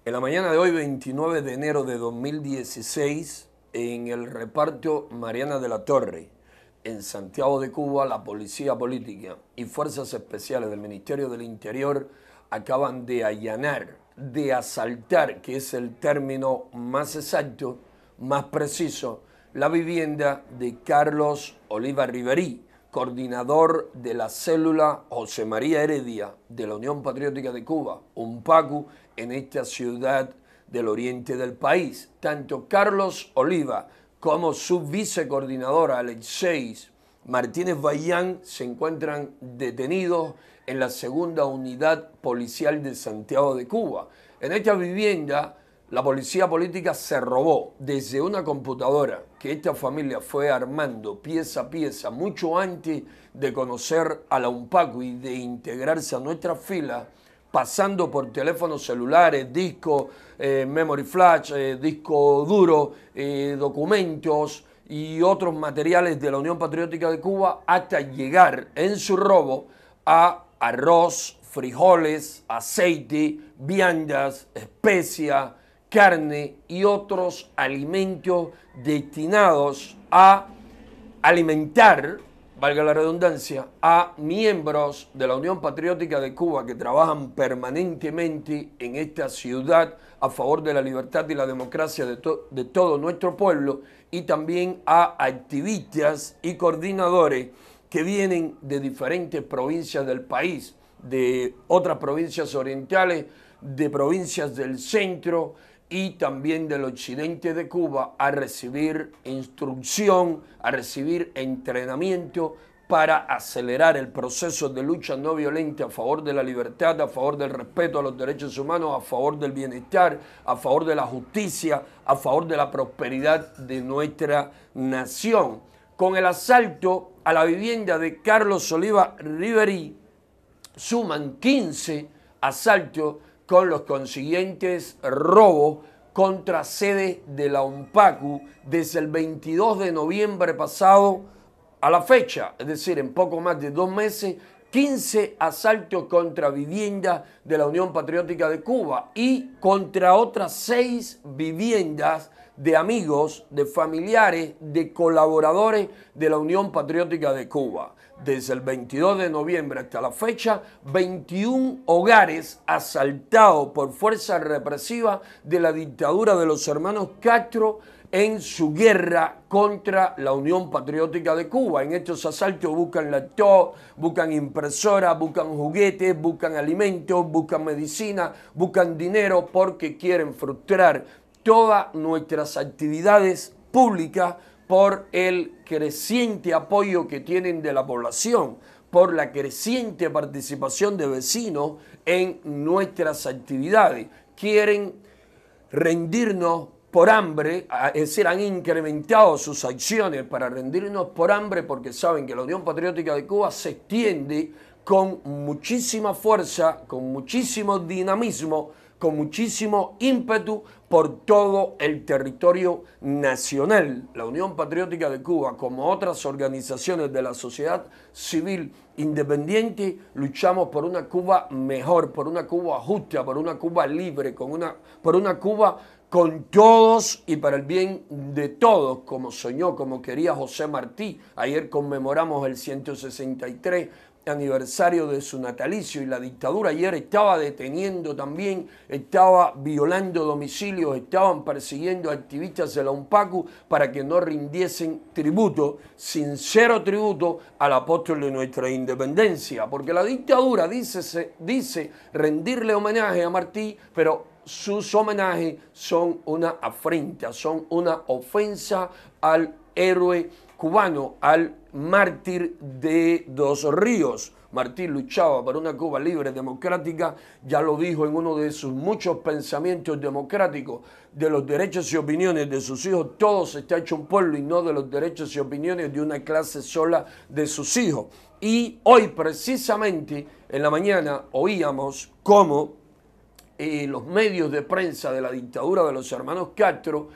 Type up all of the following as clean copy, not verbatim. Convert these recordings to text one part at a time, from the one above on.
En la mañana de hoy, 29 de enero de 2016, en el reparto Mariana de la Torre, en Santiago de Cuba, la Policía Política y Fuerzas Especiales del Ministerio del Interior acaban de allanar, de asaltar, que es el término más exacto, más preciso, la vivienda de Carlos Oliva Riverí, coordinador de la célula José María Heredia de la Unión Patriótica de Cuba, UNPACU, en esta ciudad del oriente del país. Tanto Carlos Oliva como su vicecoordinadora Alexeis Martínez Bayán se encuentran detenidos en la segunda unidad policial de Santiago de Cuba. En esta vivienda, la policía política se robó desde una computadora que esta familia fue armando pieza a pieza mucho antes de conocer a la UNPACU y de integrarse a nuestras filas, pasando por teléfonos celulares, discos, memory flash, disco duro, documentos y otros materiales de la Unión Patriótica de Cuba, hasta llegar en su robo a arroz, frijoles, aceite, viandas, especias, carne y otros alimentos destinados a alimentar, valga la redundancia, a miembros de la Unión Patriótica de Cuba que trabajan permanentemente en esta ciudad a favor de la libertad y la democracia de todo nuestro pueblo, y también a activistas y coordinadores que vienen de diferentes provincias del país, de otras provincias orientales, de provincias del centro y también del occidente de Cuba, a recibir instrucción, a recibir entrenamiento para acelerar el proceso de lucha no violenta a favor de la libertad, a favor del respeto a los derechos humanos, a favor del bienestar, a favor de la justicia, a favor de la prosperidad de nuestra nación. Con el asalto a la vivienda de Carlos Oliva Riverí, suman 15 asaltos con los consiguientes robos contra sedes de la UNPACU desde el 22 de noviembre pasado a la fecha, es decir, en poco más de 2 meses, 15 asaltos contra viviendas de la Unión Patriótica de Cuba y contra otras 6 viviendas de amigos, de familiares, de colaboradores de la Unión Patriótica de Cuba. Desde el 22 de noviembre hasta la fecha, 21 hogares asaltados por fuerzas represivas de la dictadura de los hermanos Castro en su guerra contra la Unión Patriótica de Cuba. En estos asaltos buscan laptop, buscan impresoras, buscan juguetes, buscan alimentos, buscan medicina, buscan dinero, porque quieren frustrar todas nuestras actividades públicas por el creciente apoyo que tienen de la población, por la creciente participación de vecinos en nuestras actividades. Quieren rendirnos por hambre, es decir, han incrementado sus acciones para rendirnos por hambre, porque saben que la Unión Patriótica de Cuba se extiende con muchísima fuerza, con muchísimo dinamismo, con muchísimo ímpetu por todo el territorio nacional. La Unión Patriótica de Cuba, como otras organizaciones de la sociedad civil independiente, luchamos por una Cuba mejor, por una Cuba justa, por una Cuba libre, por una Cuba con todos y para el bien de todos, como soñó, como quería José Martí. Ayer conmemoramos el 163 aniversario de su natalicio, y la dictadura ayer estaba deteniendo también, estaba violando domicilios, estaban persiguiendo a activistas de la UNPACU para que no rindiesen tributo, sincero tributo al apóstol de nuestra independencia, porque la dictadura dice rendirle homenaje a Martí, pero sus homenajes son una afrenta, son una ofensa al héroe cubano, al mártir de Dos Ríos. Martí luchaba por una Cuba libre, democrática, ya lo dijo en uno de sus muchos pensamientos democráticos, de los derechos y opiniones de sus hijos, todo se está hecho un pueblo, y no de los derechos y opiniones de una clase sola de sus hijos. Y hoy precisamente en la mañana oíamos cómo los medios de prensa de la dictadura de los hermanos Castro,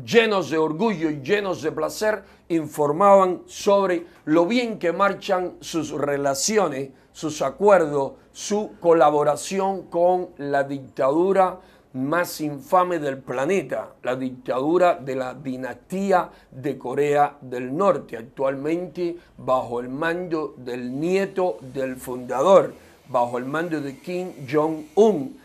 llenos de orgullo y llenos de placer, informaban sobre lo bien que marchan sus relaciones sus acuerdos, su colaboración con la dictadura más infame del planeta, la dictadura de la dinastía de Corea del Norte, actualmente bajo el mando del nieto del fundador, bajo el mando de Kim Jong-un.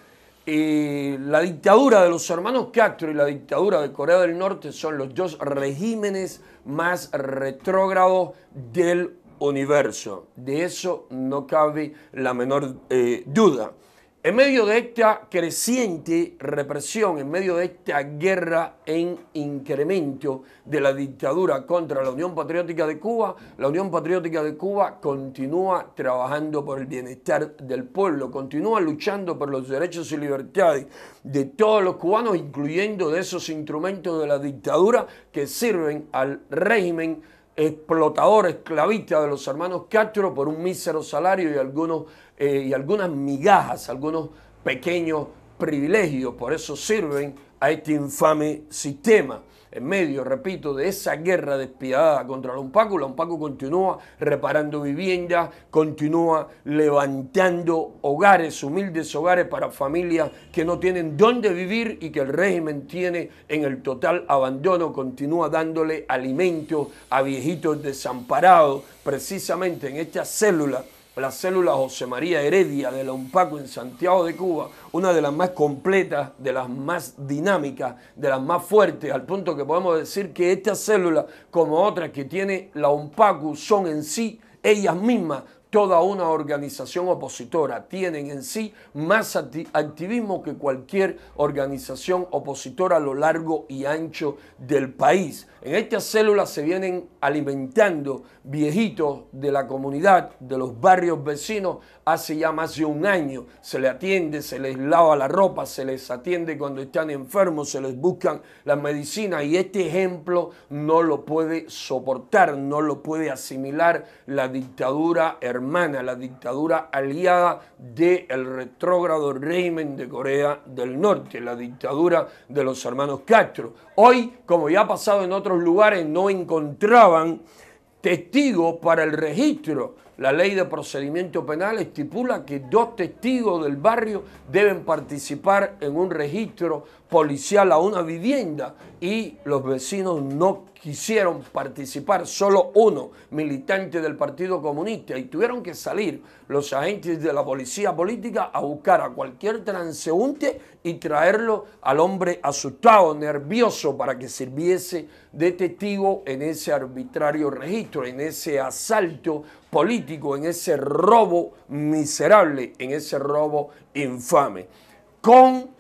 La dictadura de los hermanos Castro y la dictadura de Corea del Norte son los dos regímenes más retrógrados del universo. De eso no cabe la menor duda. En medio de esta creciente represión, en medio de esta guerra en incremento de la dictadura contra la Unión Patriótica de Cuba, la Unión Patriótica de Cuba continúa trabajando por el bienestar del pueblo, continúa luchando por los derechos y libertades de todos los cubanos, incluyendo de esos instrumentos de la dictadura que sirven al régimen explotador, esclavista de los hermanos Castro por un mísero salario y algunas migajas, algunos pequeños privilegios. Por eso sirven a este infame sistema. En medio, repito, de esa guerra despiadada contra la UNPACU continúa reparando viviendas, continúa levantando hogares, humildes hogares para familias que no tienen dónde vivir y que el régimen tiene en el total abandono, continúa dándole alimento a viejitos desamparados, precisamente en esta célula. La célula José María Heredia de la UNPACU en Santiago de Cuba, una de las más completas, de las más dinámicas, de las más fuertes, al punto que podemos decir que esta célula, como otras que tiene la UNPACU, son en sí ellas mismas toda una organización opositora, tienen en sí más activismo que cualquier organización opositora a lo largo y ancho del país. En estas células se vienen alimentando viejitos de la comunidad, de los barrios vecinos, hace ya más de un año. Se les atiende, se les lava la ropa, se les atiende cuando están enfermos, se les buscan las medicinas y este ejemplo no lo puede soportar, no lo puede asimilar la dictadura hermana, la dictadura aliada del retrógrado régimen de Corea del Norte, la dictadura de los hermanos Castro. Hoy, como ya ha pasado en otros lugares, no encontraban testigos para el registro. La ley de procedimiento penal estipula que 2 testigos del barrio deben participar en un registro policial a una vivienda y los vecinos no quisieron participar, solo uno, militante del Partido Comunista, y tuvieron que salir los agentes de la policía política a buscar a cualquier transeúnte y traerlo al hombre asustado, nervioso, para que sirviese de testigo en ese arbitrario registro, en ese asalto político, en ese robo miserable, en ese robo infame. Con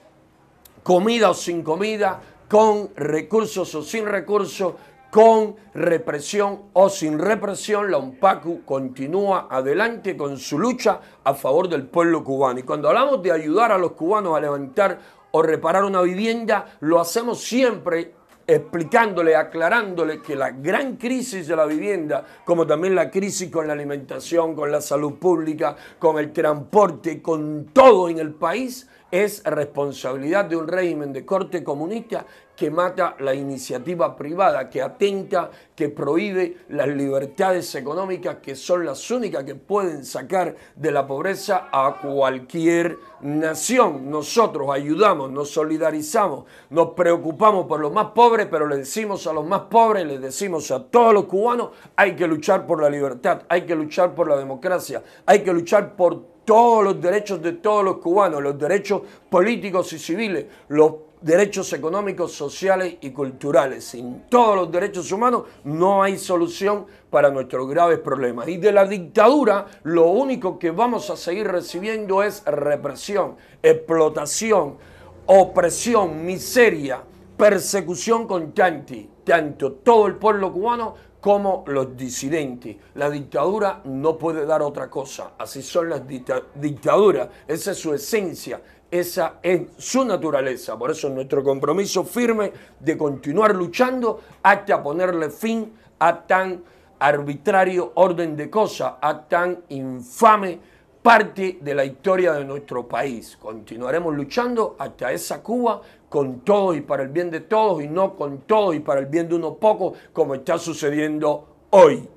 comida o sin comida, con recursos o sin recursos, con represión o sin represión, la UNPACU continúa adelante con su lucha a favor del pueblo cubano. Y cuando hablamos de ayudar a los cubanos a levantar o reparar una vivienda, lo hacemos siempre explicándole, aclarándole que la gran crisis de la vivienda, como también la crisis con la alimentación, con la salud pública, con el transporte, con todo en el país, es responsabilidad de un régimen de corte comunista que mata la iniciativa privada, que atenta, que prohíbe las libertades económicas, que son las únicas que pueden sacar de la pobreza a cualquier nación. Nosotros ayudamos, nos solidarizamos, nos preocupamos por los más pobres, pero le decimos a los más pobres, les decimos a todos los cubanos, hay que luchar por la libertad, hay que luchar por la democracia, hay que luchar por todos los derechos de todos los cubanos, los derechos políticos y civiles, los derechos económicos, sociales y culturales. Sin todos los derechos humanos no hay solución para nuestros graves problemas. Y de la dictadura lo único que vamos a seguir recibiendo es represión, explotación, opresión, miseria, persecución constante, tanto todo el pueblo cubano como los disidentes. La dictadura no puede dar otra cosa. Así son las dictaduras. Esa es su esencia. Esa es su naturaleza. Por eso nuestro compromiso firme de continuar luchando hasta ponerle fin a tan arbitrario orden de cosas, a tan infame parte de la historia de nuestro país. Continuaremos luchando hasta esa Cuba con todos y para el bien de todos y no con todos y para el bien de unos pocos como está sucediendo hoy.